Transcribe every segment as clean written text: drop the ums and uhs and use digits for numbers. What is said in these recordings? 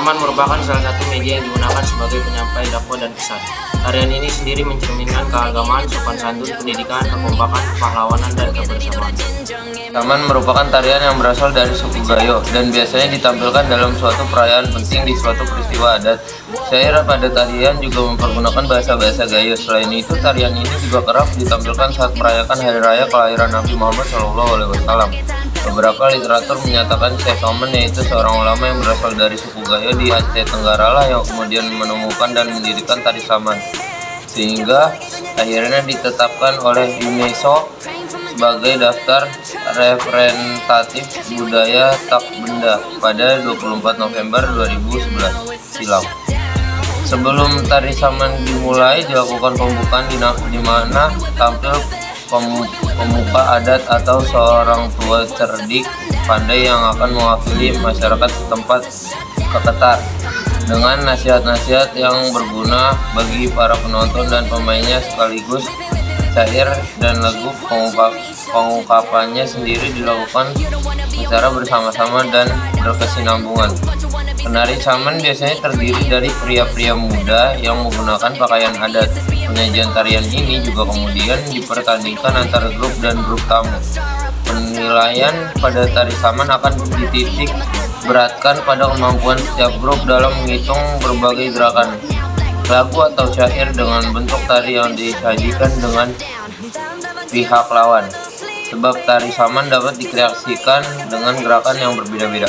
saman merupakan salah satu media yang digunakan sebagai penyampai dakwah dan pesan. Tarian ini sendiri mencerminkan keagamaan, sopan santun, pendidikan, kekompakan, pahlawanan, dan kebersamaan. Saman merupakan tarian yang berasal dari suku Gayo dan biasanya ditampilkan dalam suatu perayaan penting di suatu peristiwa adat. Syair pada tarian juga mempergunakan bahasa-bahasa Gayo. Selain itu, tarian ini juga kerap ditampilkan saat merayakan hari raya kelahiran Nabi Muhammad SAW. Beberapa literatur menyatakan Syekh Saman, yaitu seorang ulama yang berasal dari suku Gayo di Aceh Tenggara lah yang kemudian menemukan dan mendirikan tari Saman, sehingga akhirnya ditetapkan oleh UNESCO sebagai daftar representatif budaya tak benda pada 24 November 2011 silam. Sebelum tari Saman dimulai, dilakukan pembukaan di mana tampil pemuka adat atau seorang tua cerdik pandai yang akan mewakili masyarakat setempat keketar dengan nasihat-nasihat yang berguna bagi para penonton dan pemainnya, sekaligus syair dan lagu pengungkapannya sendiri dilakukan secara bersama-sama dan berkesinambungan. Penari Saman biasanya terdiri dari pria-pria muda yang menggunakan pakaian adat. Penyajian tarian ini juga kemudian dipertandingkan antara grup dan grup tamu. Penilaian pada tari Saman akan dititik beratkan pada kemampuan setiap grup dalam menghitung berbagai gerakan, lagu atau syair dengan bentuk tari yang disajikan dengan pihak lawan. Sebab tari Saman dapat dikreasikan dengan gerakan yang berbeda-beda.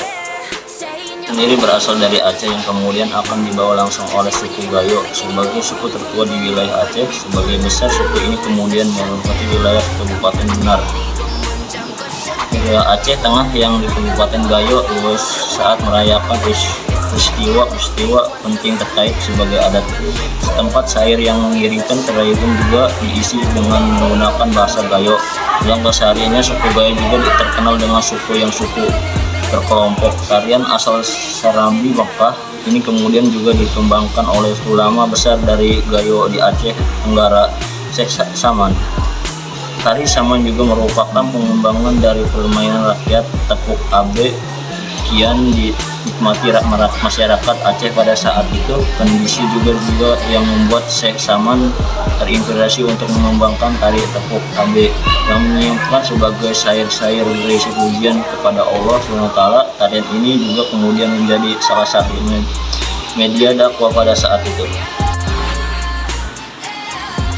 Sendiri berasal dari Aceh yang kemudian akan dibawa langsung oleh suku Gayo sebagai suku tertua di wilayah Aceh. Sebagai besar, suku ini kemudian menempati wilayah Kabupaten Benar, wilayah Aceh Tengah yang di Kabupaten Gayo saat merayakan peristiwa penting terkait sebagai adat setempat. Syair yang mengiringkan tarian juga diisi dengan menggunakan bahasa Gayo. Yang kesehariannya suku Gayo juga terkenal dengan suku berkelompok. Tarian asal Serambi Makkah ini kemudian juga dikembangkan oleh ulama besar dari Gayo di Aceh Tenggara, Syekh Saman. Tari Saman juga merupakan pengembangan dari permainan rakyat tepuk abe kian dinikmati masyarakat Aceh pada saat itu. Kondisi juga yang membuat Syekh Saman terinspirasi untuk mengembangkan tari tepuk abe yang menyiapkan sebagai syair-syair berisi pujian kepada Allah SWT. Tarian ini juga kemudian menjadi salah satu media dakwah pada saat itu.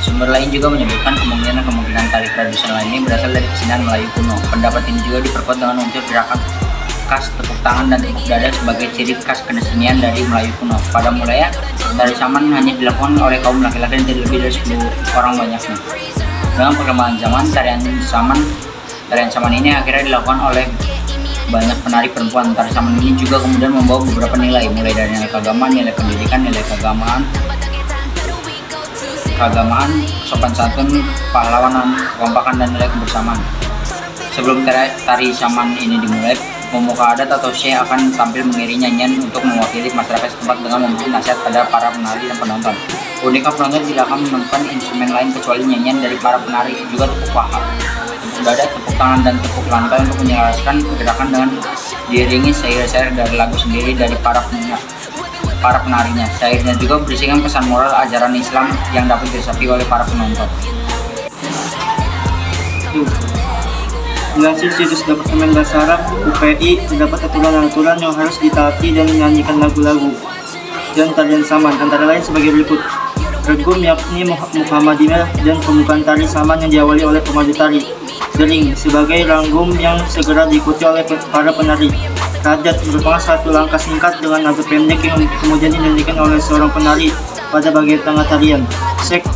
Sumber lain juga menyebutkan kemungkinan tari tradisional ini berasal dari kesenian Melayu kuno. Pendapat ini juga diperkuat dengan unsur gerakan khas tepuk tangan dan tepuk dada sebagai ciri khas kesenian dari Melayu kuno. Pada mulanya, tari Saman hanya dilakukan oleh kaum laki-laki dan tidak lebih dari 10 orang banyaknya. Dengan perkembangan zaman, tarian Saman ini akhirnya dilakukan oleh banyak penari perempuan. Tari Saman ini juga kemudian membawa beberapa nilai, mulai dari nilai keagamaan, nilai pendidikan, nilai keagamaan, sopan santun, pahlawanan, kekompakan, dan nilai kebersamaan. Sebelum tari Saman ini dimulai, pemuka adat atau syekh akan tampil mengiringi nyanyian untuk mewakili masyarakat setempat dengan memberi nasihat pada para penari dan penonton. Uniknya, penonton tidak akan menemukan instrumen lain kecuali nyanyian dari para penari, juga tepuk paha, tepuk dada, tepuk tangan, dan tepuk lantai untuk menyelaraskan gerakan dengan diiringi syair-syair dari lagu sendiri dari para penarinya. Syairnya juga berisikan pesan moral ajaran Islam yang dapat diresapi oleh para penonton. Dilansir situs Departemen Bahasa Arab UPI, terdapat aturan-aturan yang harus ditaati dan menyanyikan lagu-lagu dan tarian Saman, antara lain sebagai berikut. Regum yakni Muhammadiyah dan pembukaan tari Saman yang diawali oleh pemandu tari. Dering sebagai ranggum yang segera diikuti oleh para penari. Radat merupakan satu langkah singkat dengan nada pendek yang kemudian dinyanyikan oleh seorang penari pada bagian tengah tarian. Sek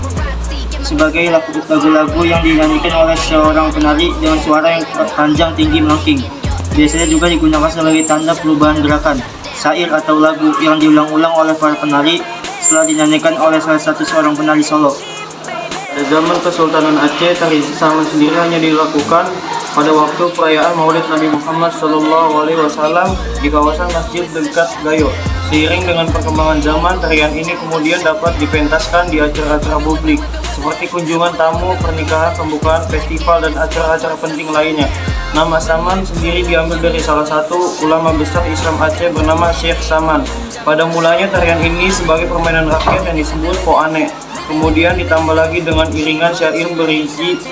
sebagai lagu-lagu yang dinyanyikan oleh seorang penari dengan suara yang panjang, tinggi, melengking. Biasanya juga digunakan sebagai tanda perubahan gerakan. Syair atau lagu yang diulang-ulang oleh para penari setelah dinyanyikan oleh seorang penari solo. Pada zaman Kesultanan Aceh, tari Saman sendiri hanya dilakukan pada waktu perayaan Maulid Nabi Muhammad SAW di kawasan masjid dekat Gayo. Seiring dengan perkembangan zaman, tarian ini kemudian dapat dipentaskan di acara-acara publik seperti kunjungan tamu, pernikahan, pembukaan, festival, dan acara-acara penting lainnya. Nama Saman sendiri diambil dari salah satu ulama besar Islam Aceh bernama Syekh Saman. Pada mulanya tarian ini sebagai permainan rakyat yang disebut Poane. Kemudian ditambah lagi dengan iringan syair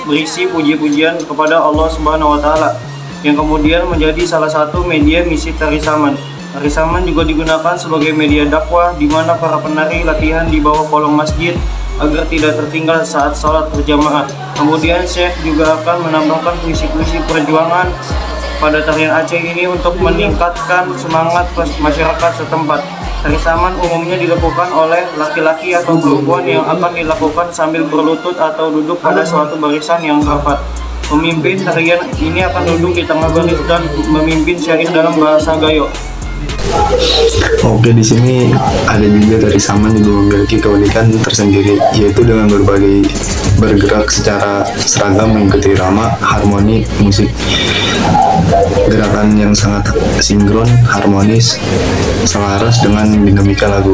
berisi puji-pujian kepada Allah Subhanahu wa Ta'ala, yang kemudian menjadi salah satu media misi tari Saman. Tari Saman juga digunakan sebagai media dakwah di mana para penari latihan di bawah kolong masjid agar tidak tertinggal saat sholat berjamaah. Kemudian Syekh juga akan menambahkan puisi-puisi perjuangan pada tarian Aceh ini untuk meningkatkan semangat masyarakat setempat. Tari Saman umumnya dilakukan oleh laki-laki atau perempuan yang akan dilakukan sambil berlutut atau duduk pada suatu barisan yang rapat. Pemimpin tarian ini akan duduk di tengah baris dan memimpin syair dalam bahasa Gayo. Oke, di sini ada juga tari Saman juga memiliki keunikan tersendiri, yaitu dengan bergerak secara seragam mengikuti irama, harmoni, musik. Gerakan yang sangat sinkron, harmonis, selaras dengan dinamika lagu.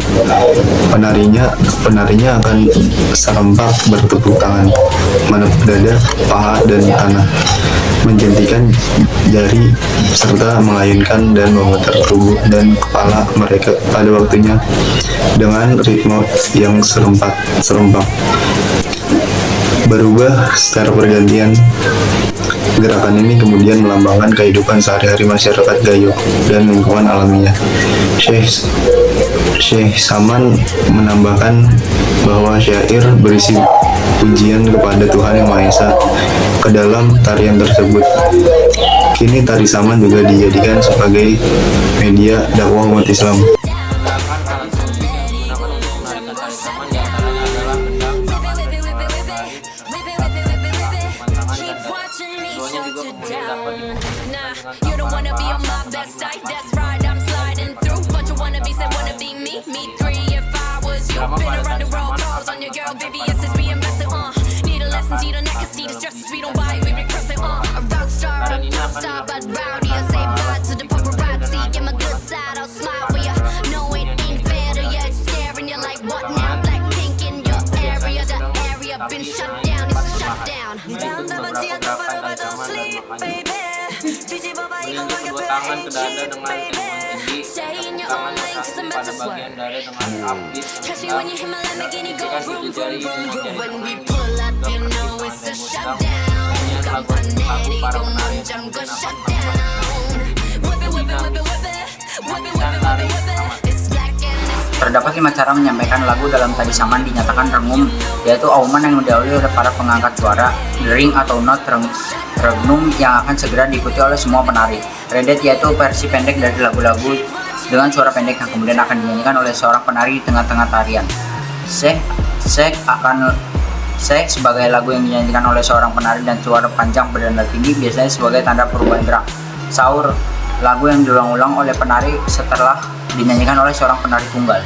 Penarinya akan serempak bertepuk tangan, menepuk dada, paha, dan tanah, menjentikan jari, serta mengayunkan dan memutar tubuh dan kepala mereka pada waktunya dengan ritme yang serempak, berubah secara bergantian. Gerakan ini kemudian melambangkan kehidupan sehari-hari masyarakat Gayo dan lingkungan alaminya. Syekh Saman menambahkan bahwa syair berisi pujian kepada Tuhan Yang Maha Esa ke dalam tarian tersebut. Kini tari Saman juga dijadikan sebagai media dakwah umat Islam. Sedangkan alat musik yang digunakan untuk menarikan tari Saman diantaranya adalah gendang, pantangan, dan dada. Keduanya juga kemudian dapat dikombinasikan dengan drama pada tari Saman akan tarian ini akan kedua tangan ke dada dengan timbun tinggi, tangan kaki pada bagian dada dengan upbeat yang rendah, menunjukkan ujung jari dengan jari tengah kemudian lagu para penari yang menggunakan tari Saman. Terdapat 5 cara menyampaikan lagu dalam tari Saman dinyatakan rengum, yaitu auman yang didahului oleh para pengangkat suara, dering atau not, regnum yang akan segera diikuti oleh semua penari, redet yaitu versi pendek dari lagu-lagu dengan suara pendek yang kemudian akan dinyanyikan oleh seorang penari di tengah-tengah tarian. Sek sebagai lagu yang dinyanyikan oleh seorang penari dan suara panjang bernada tinggi, biasanya sebagai tanda perubahan gerak. Saur, lagu yang diulang-ulang oleh penari setelah dinyanyikan oleh seorang penari tunggal.